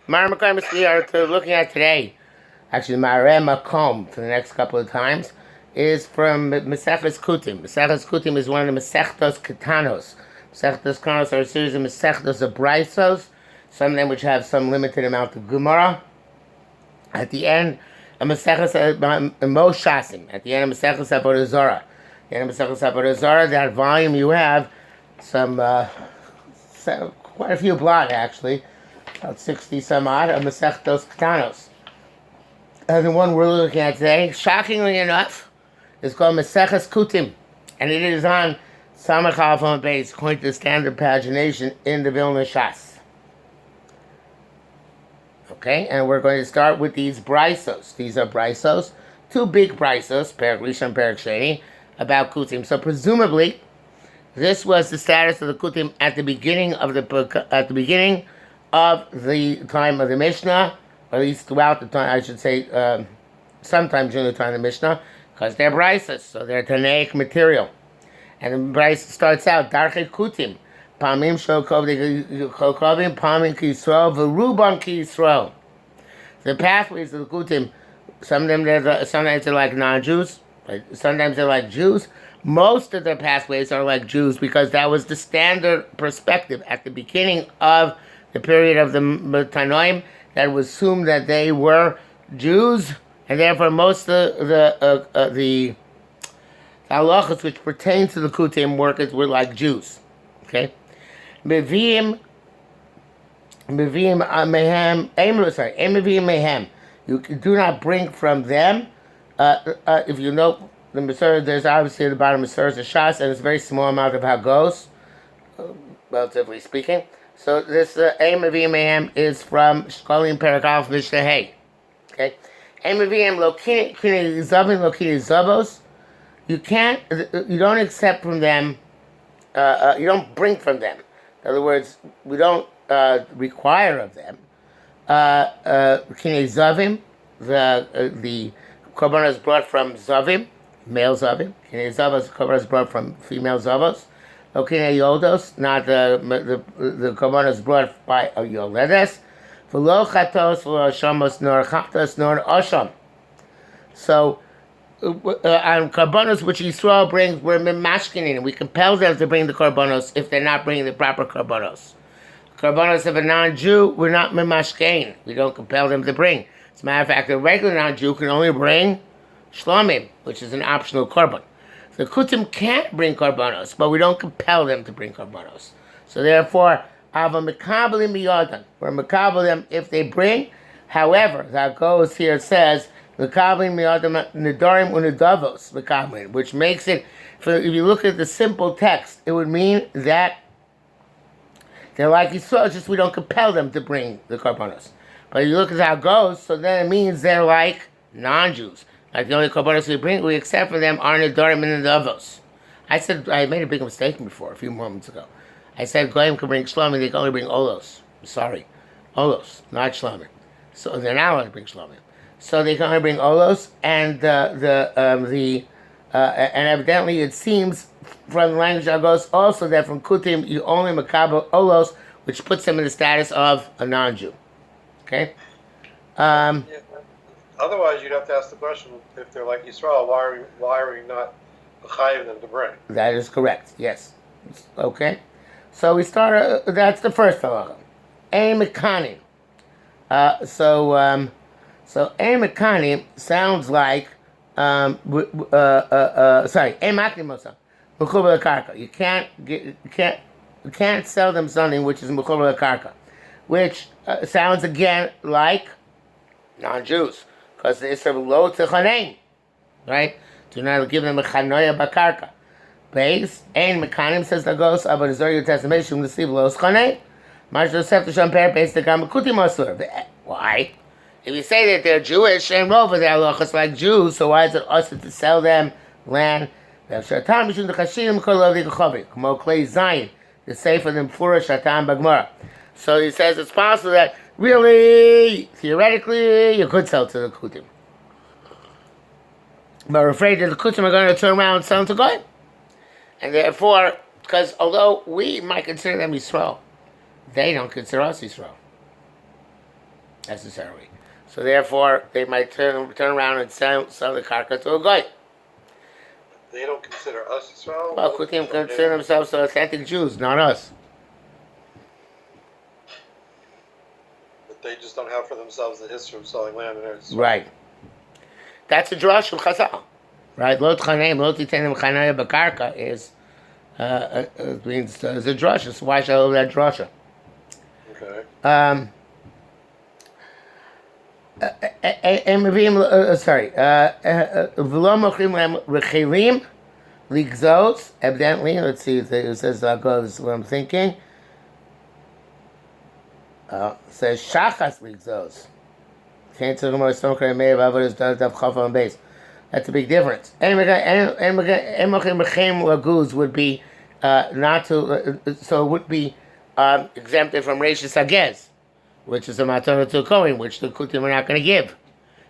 Mara Makamis we are looking at today, actually Mara Makom for the next couple of times, is from Messeches Kuttim. Messeches Kuttim is one of the Mesechtos Ketanos. Mesechtos Ketanos are a series of Mesechtos of Braisos, some of them which have some limited amount of Gemara. At the end, a Messeches Moshasim. At the end of Messeches Avodah Zarah. At the end of Messeches Avodah Zarah, that volume you have some quite a few blot actually. About 60 some odd of Mesechtos Ketanos. And the one we're looking at today, shockingly enough, is called Messeches Kuttim. And it is on Samach Alpha base, according to the standard pagination in the Vilna Shas. Okay, and we're going to start with these Braisos. These are Braisos, two big Braisos, Perek Rishon, Perek Sheni, about Kuttim. So presumably, this was the status of the Kuttim at the beginning of the time of the Mishnah, or at least throughout the time, I should say, sometime during the time of the Mishnah, because they're Braisos, so they're Tanaic material. And the Brais starts out, Darchei Kuttim, Pamim Shokovim, Pamim Kisro, Veruban Kisro. The pathways of the Kuttim, sometimes they're like non-Jews, sometimes they're like Jews. Most of their pathways are like Jews because that was the standard perspective at the beginning of the period of the Tanoim, that was assumed that they were Jews, and therefore most of the halachas which pertain to the Kuttim workers were like Jews. Okay, mehem. You do not bring from them. If you know the Masorah, there's obviously at the bottom of Masorah, the Shas, and it's a very small amount of Hagos, relatively speaking. So this Aim Avim Mehem is from Shkolim Perek Aleph Mishnah Hey. Okay, Aim Avim Lokini Zavim Lokini Zavos. You don't accept from them. You don't bring from them. In other words, we don't require of them. Lokini Zavim, the korban is brought from Zavim, male Zavim. Lokini Zavos, korban is brought from female Zavos. Lokine Yoldos, not the korban is brought by a Yoledes. V'lo chatos v'lo shamos nor chatos nor osham. So, on korbanos which Yisrael brings, we're mimashkinin. We compel them to bring the korbanos if they're not bringing the proper korbanos. Korbanos of a non-Jew, we're not mimashkein. We don't compel them to bring. As a matter of fact, a regular non-Jew can only bring shlomim, which is an optional korban. The Kuttim can't bring korbanos, but we don't compel them to bring korbanos. So therefore, ava mekabelim miyadan. We're mekabel them if they bring. However, that goes here, it says mekabelim miyadan nedarim unedavos mekabelim, which makes it. If you look at the simple text, it would mean that they're like Yisrael, just we don't compel them to bring the korbanos. But if you look at how it goes, so then it means they're like non-Jews. Like the only korbanos we accept from them are Nedarim and Nedavos. I made a big mistake before, a few moments ago. I said Goyim can bring Shlomim, they can only bring Olos. Sorry. Olos, not Shlomim. So they're not allowed to bring Shlomim. So they can only bring Olos, and and evidently it seems from the language that goes also that from Kuttim you only makabel Olos, which puts them in the status of a non-Jew. Okay? Yeah. Otherwise, you'd have to ask the question: if they're like Yisrael, why are we not chayiv them to bring? That is correct. Yes. Okay. So we start. That's the first halacha. Ein mekanim. So ein mekanim sounds like sorry. Ein maknim mosa. Mechuber lekarka. You can't sell them something which is mechuber lekarka, which sounds again like non-Jews. Because they serve lo techanein, right? Do not give them a chanoya bakarka. Base ein mekanim says the ghost of an Azor Testament shum receive lo techanein. Maj Yosef to shampir base the gam Kuttim asur. Why? If you say that they're Jewish and over their halachas like Jews, so why is it also to sell them land? The shatam mishum the chashidim kol lo v'gachavik kmo klei zayin the sefer them flourish shatam bagmara. So he says it's possible that really, theoretically, you could sell to the Kuttim. But we're afraid that the Kuttim are going to turn around and sell them to Goyim. And therefore, because although we might consider them Yisrael, they don't consider us Yisrael. necessarily. So therefore, they might turn around and sell the karka to a guy. They don't consider us Israel. Well, Kuttim consider themselves authentic Jews, not us. But they just don't have for themselves the history of selling land in Eretz Yisrael. Right. That's a drush of Chazal. Right? Lo tchaneim, lo titenim chanaya b'karka is means is a drasha. So why should I hold that drasha? Okay. Sorry. V'lo mochrim rechelim ligzos. Evidently, let's see. It says goes. What I'm thinking. It says shachas ligzos. Can't talk about some kind of may have others does have chafah on base. That's a big difference. Laguz would be not to, so it would be exempted from Reishis Hagez, which is a matana to a Kohen, which the Kuttim are not going to give.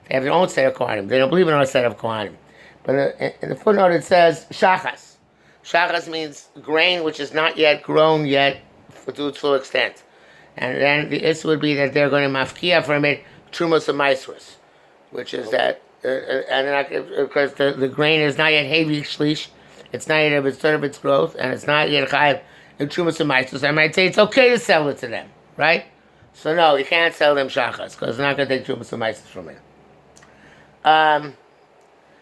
They have their own set of Kohanim. They don't believe in our set of Kohanim. But in the footnote it says shachas. Shachas means grain which is not yet grown yet to its full extent. And then the issue would be that they're going to mafkia from it Trumos and Maisros, which is that. And because the grain is not yet heavy shlish, it's not yet of its of its growth, and it's not yet chayiv in trumas and maisos. I might say it's okay to sell it to them, right? So no, you can't sell them shachas because it's not going to take trumas and maisos from it.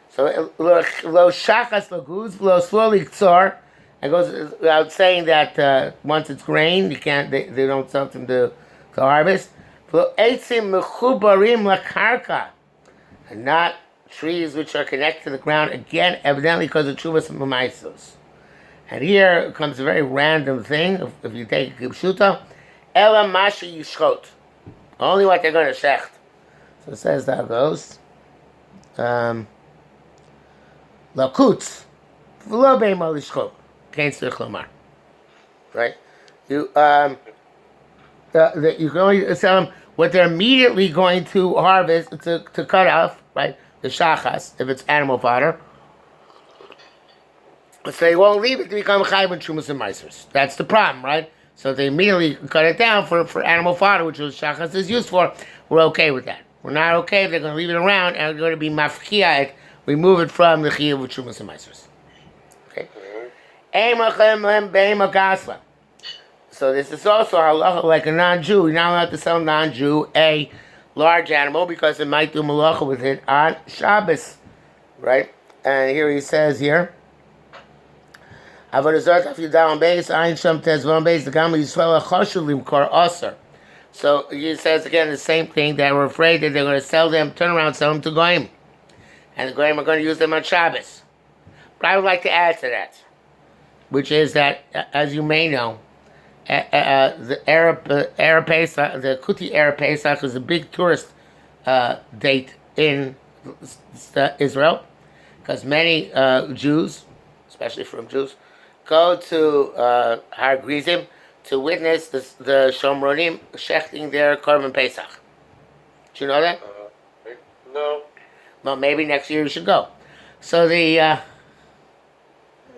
So lo shachas laguz lo slowly tzor, and goes without saying that once it's grain, you can't. They don't sell them to harvest. Lo eitzim mechubarim lakarka. And not trees which are connected to the ground, again, evidently because of Chuvas and Mamaisos. And here comes a very random thing, if you take a Kipshuta, Ela Masha Yishchot. Only what they're going to shecht. So it says that goes. Lakutz. V'lo be'ma lishchot. Can't say chlomar. Right? You can only sell them what they're immediately going to harvest, to cut off, right, the shachas, if it's animal fodder. So they won't leave it to become chayv and trumas and meisers. That's the problem, right? So they immediately cut it down for animal fodder, which is shachas is used for. We're okay with that. We're not okay if they're going to leave it around and they're going to be mafkia, remove it from the chiyuv with trumas and meisers. Okay? So this is also halacha like a non-Jew. You're not allowed to sell non-Jew a large animal because it might do malacha with it on Shabbos, right? And here he says here, so he says again the same thing, that we're afraid that they're going to sell them, turn around, sell them to goyim, and the goyim are going to use them on Shabbos. But I would like to add to that, which is that, as you may know, the Arab Pesach, the Kuti Arab Pesach is a big tourist date in Israel, because many Jews, especially from Jews, go to Har Grizim to witness the Shomronim shechting their Korban Pesach. Do you know that? No. Well, maybe next year you should go. So the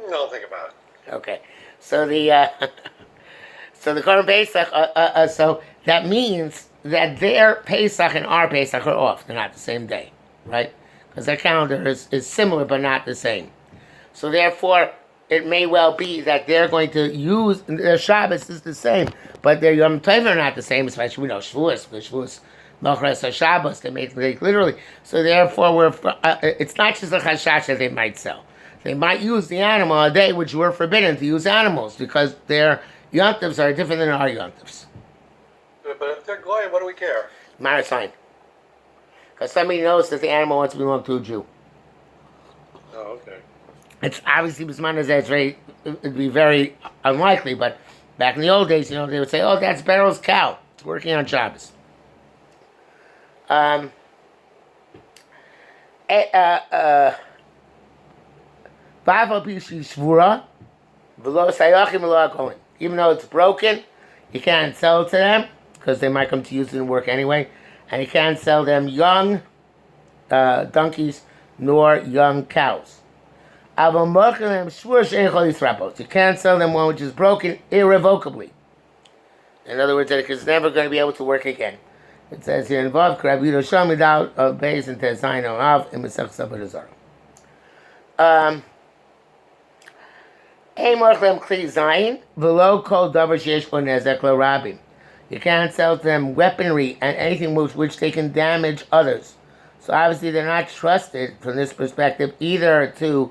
No, think about it. okay, so the so the Korban Pesach, so that means that their Pesach and our Pesach are off. They're not the same day, right? Because their calendar is similar but not the same. So therefore, it may well be that they're going to use, their Shabbos is the same, but their Yom Tov are not the same, especially we know Shavuos, because Shavuos, Machras or Shabbos, they make it literally. So therefore, it's not just a chashash that they might sell. They might use the animal a day which we're forbidden to use animals, because their yontivs are different than our yontivs. But if they're goyim, what do we care? Matter sign. Because somebody knows that the animal wants to belong to a Jew. Oh, okay. It's obviously it'd be very unlikely, but back in the old days, they would say, "Oh, that's Beryl's cow. It's working on Shabbos." Even though it's broken, you can't sell it to them because they might come to use it in work anyway, and you can't sell them young donkeys nor young cows. You can't sell them one which is broken irrevocably. In other words, that it's never going to be able to work again. It says here involved Rabbi Yerusham without a base and Tezayin Av in Messeches Kuttim. Ein morchem kli zayin v'lo kol davar sheyesh bo nezek l'rabim. You can't sell to them weaponry and anything which they can damage others. So obviously they're not trusted from this perspective either to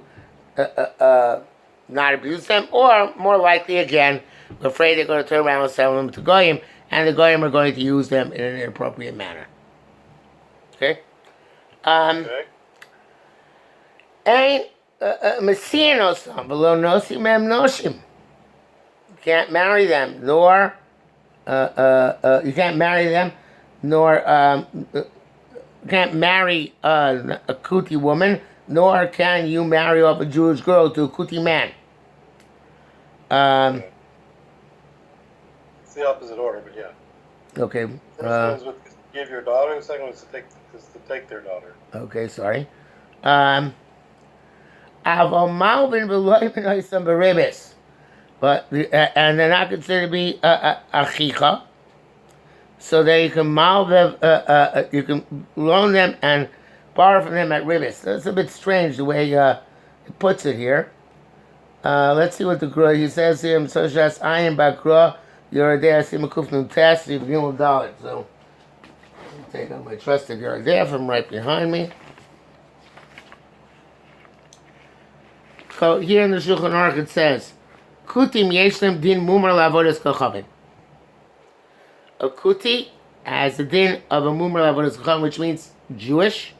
not abuse them, or more likely again, we're afraid they're going to turn around and sell them to goyim, and the goyim are going to use them in an inappropriate manner. Okay. Ein mesianosam v'lo nosim mem noshim. You can't marry them, nor you can't marry them, nor you can't marry a Kuti woman, nor can you marry off a Jewish girl to a Kuti man. It's the opposite order, but yeah. Okay. First one is to give your daughter, and the second one is to take their daughter. Okay, sorry. Avomalvin v'loyvin oisam beribis. But and they're not considered to be achicha, so they can you can loan them and borrow from them at ribis. That's a bit strange the way he puts it here. Let's see what the Gra, he says here. Messeches Ayin Bakra Yerodei Asim Kufnun Test Yivgimul Dalet. So I'll take out my trusted Yerodei from right behind me. So here in the Shulchan Aruch it says, Kuttim yeshlem din mumar lavodas kochavim. A Kuti has the din of a mumar lavodas kochavim, which means Jewish,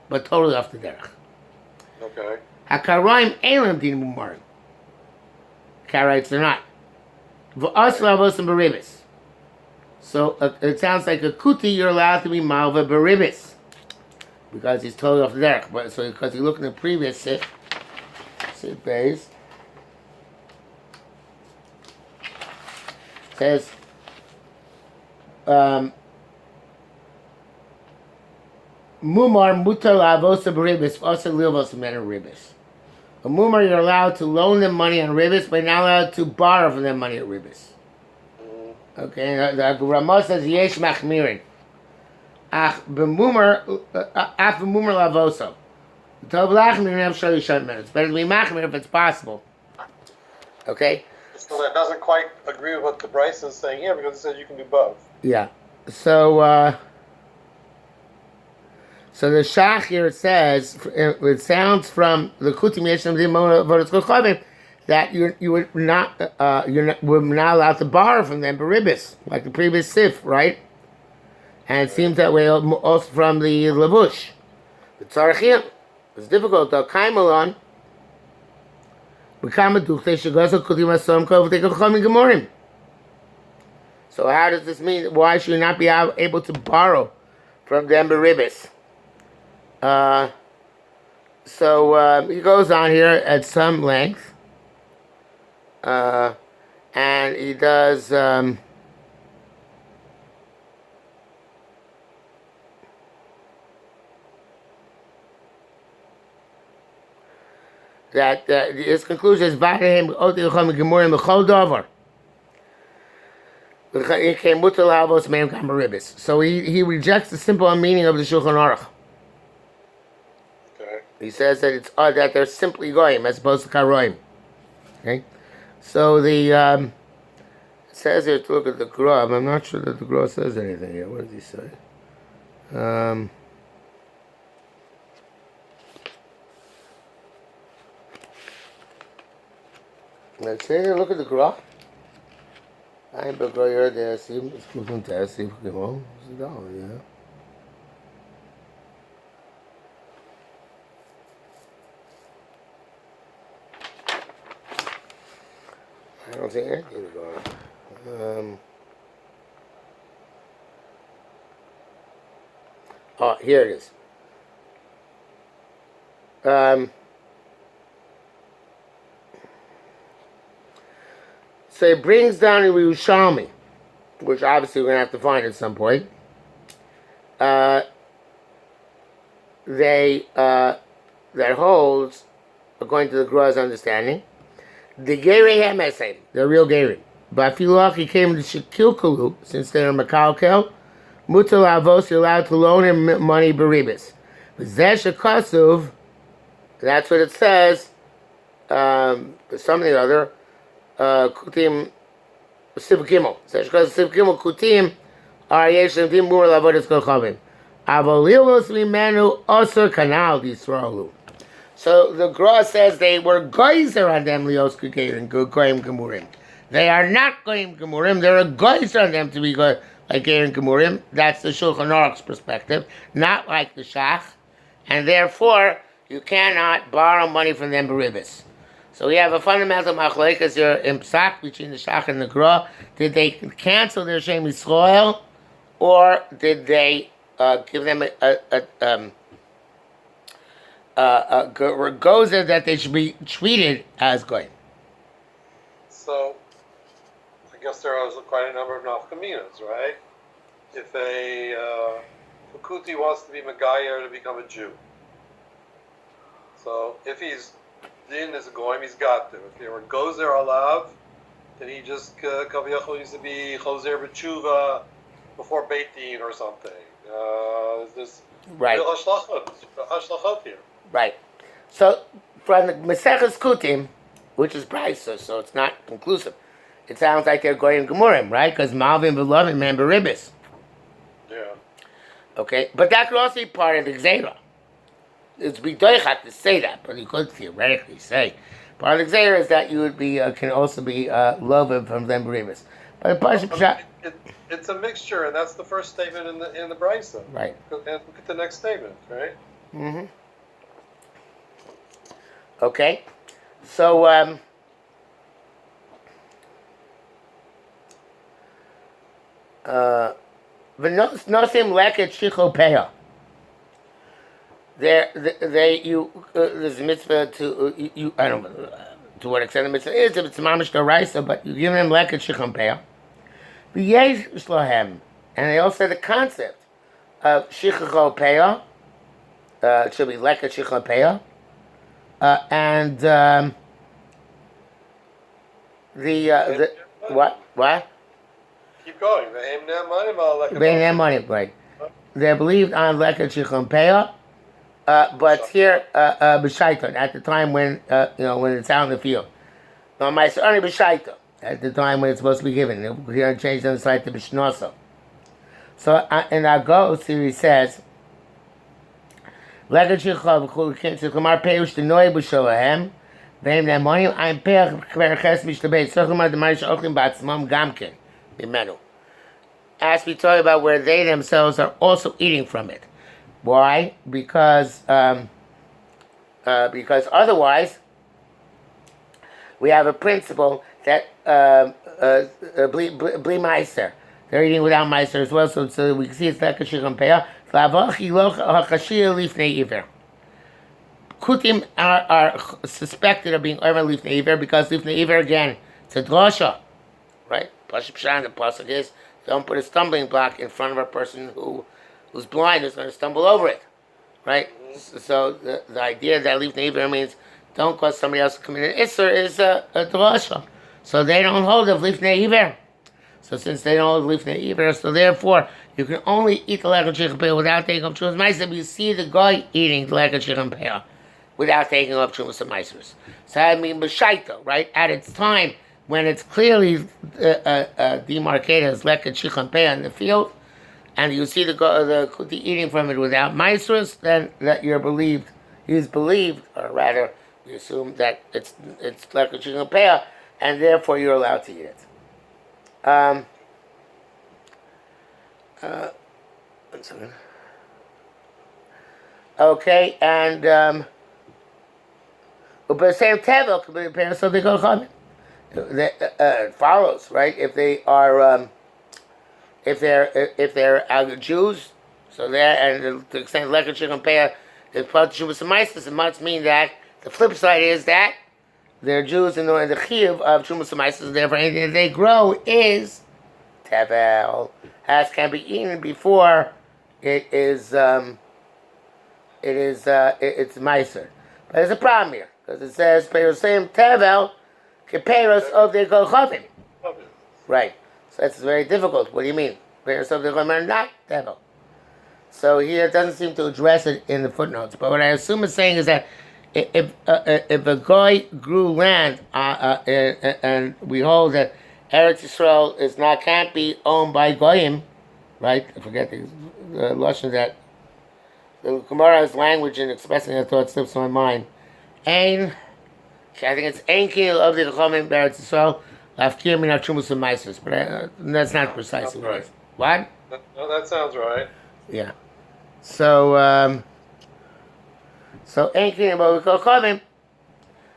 but totally off the derech. Okay. Hakaroim elam din mumar. Karaites are not. V'as lavosim beribis. So it sounds like a Kuti, you're allowed to be malva beribis, because he's totally off the derech. But so because you look in the previous sit base. Says Mumar mutar lavosa beribis also livos men ribis. A mumar, you're allowed to loan them money on ribis, but you're not allowed to borrow from them money at ribis. Okay, the Ramah says yesh machmirin. Ach b'mumar lavoso. It's better to be machmir if it's possible. Okay. So that doesn't quite agree with what the Bryce is saying here, because it says you can do both. Yeah. So, so the Shach here says, it sounds from the Kuttim Shomronim that you would not we're not allowed to borrow from them beribis, like the previous sif, right? And it seems that way also from the Lavush. The Tzarechim, it's difficult though. Kaimalon. So how does this mean? Why should you not be able to borrow from them beribis? So he goes on here at some length, and he does that his conclusion is so he rejects the simple meaning of the Shulchan Aruch. Okay. He says that it's that they're simply goyim as opposed to karoim. Okay, so the it says here to look at the Gra. I'm not sure that the Gra says anything here. What does he say? Let's take a look at the Gra. I'm the Gra here. There, see, it's looking to see if we can go. It's down, yeah. I don't think anything's going on. Oh, here it is. So it brings down a Yerushalmi, which obviously we're going to have to find at some point. That holds, according to the Gra's understanding, the Gerei HaMesem, the real Gerei. But Filach, he came to Shekilkalu, since they're Makalkel, Mutal avos, you're allowed to loan him money beribis. Messeches Kuttim, that's what it says. Something or other. Kuttim, Siv Gimel. Messeches Kuttim, Siv Gimel Kuttim. Are yesh lemdim mur lavodas kochavim. Avolilos mimenu osur kanal disraelu. So the Gra says they were geyser on them lios kukerim goyim gemurim. They are not goyim gemurim. They're a geyser on them to be like goyim gemurim. That's the Shulchan Aruch's perspective, not like the Shach, and therefore you cannot borrow money from them beribis. So we have a fundamental machlekes here in Psak between the Shach and the Gra. Did they cancel their Shem Yisrael, or did they give them a gozer that they should be treated as goyim? So, I guess there are quite a number of nafkaminas, right? If a Kuti wants to be Megayer to become a Jew, so if he's din as a goyim, he's got to. If they were gozer alav, then he just kaviyachol used to be choser b'tshuva before Beit Din or something. Is this Right. Hashlachot here? Right. So from the Messeches Kuttim, which is Brisa, so it's not conclusive. It sounds like they're goyim gemurim, right? Because Malvin v'Lovim and beribis. Yeah. Okay, but that could also be part of the Gzeira. It's bidoichat to say that, but you could theoretically say part of the Gzeira is that you would be can also be loving from them beribis. But it's a mixture, and that's the first statement in the Brisa. Right. And look at the next statement, right? Mm-hmm. Okay, so v'nosim leket shichopeya. There's a mitzvah to you. I don't know to what extent the mitzvah is. If it's mamish d'oraisa, but you give them leket shichopeya. V'yesh shlohem, and they also the concept of shichopeya. It should be leket shichopeya. And the what? Keep going. Right. They're believed on leket shichopeya. But here, b'shaiton, at the time when when it's out in the field. No, my only b'shaiton, at the time when it's supposed to be given. Here, change on the side to b'shnoso. So in our go series says, leket shichov k'kumar peirush t'noi b'sholahem ve'im ne'monim I'm peach k'verches mishtabei tzorchumar d'mar she'ochlim b'atzmam gamken b'menu. As we talk about where they themselves are also eating from it. Why? Because otherwise we have a principle that bli meiser. They're eating without meiser as well, so we can see it's like a shichopeya. Kuttim are suspected of being over lifnei iver because lifnei iver again it's a drasha, right? Pashup Shan, the pasuk is don't put a stumbling block in front of a person who's blind is going to stumble over it, right? Mm-hmm. So the idea that lifnei iver means don't cause somebody else to commit an isser is a drasha. So they don't hold of lifnei iver. So since they don't hold lifnei iver, so therefore you can only eat the leket shichopeya without taking up trumas meiser. You see the guy eating the leket shichopeya without taking up trumas and meisers. So I mean b'shaita, right? At its time when it's clearly demarcated as leket shichopeya in the field, and you see the kuti eating from it without meisers, then that he's believed, or rather, we assume that it's leket shichopeya, and therefore you're allowed to eat it. One second. Okay, and but the same tevel could be parents, so they go chachamim. It follows, right? If they are, if they're Jews, so they're and to the extent leket shichopeya is part of trumas meiser, it must mean that the flip side is that they're Jews and the chiyuv of trumas meiser, therefore anything that they grow is tevel, as can be eaten before it's meiser. But there's a problem here because it says same tevel keperos of the kochavim. Right. So that's very difficult. What do you mean? Be'er Sov Dichom are not Tevel. So here it doesn't seem to address it in the footnotes. But what I assume it's saying is that if a guy grew land and we hold that Eretz Yisrael can't be owned by goyim, right? I forget the lashon that the Gemara's language in expressing that thought slips my mind. Ein, I think it's Ein Kil of the Chachamim Eretz Yisrael Lafkir Min HaTrumas U'Maasros, but that's not precisely what it is. What? No, that sounds right. Yeah. So Ein Kil of the Chachamim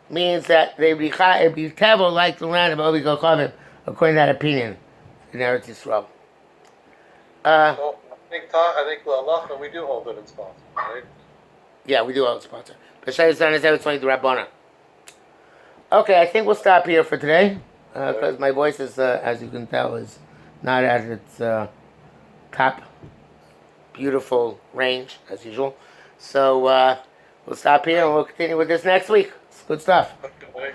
means that they be tevel like the land of Ovi Chachamim, according to that opinion in Eretz Yisrael. Well, I think L'Alacha, we do hold it in sponsor, right? Yeah, we do hold sponsor. B'Shai Zan is everything the Rabbana. Okay, I think we'll stop here for today because my voice is, as you can tell, is not at its top beautiful range as usual. So we'll stop here and we'll continue with this next week. It's good stuff. Okay.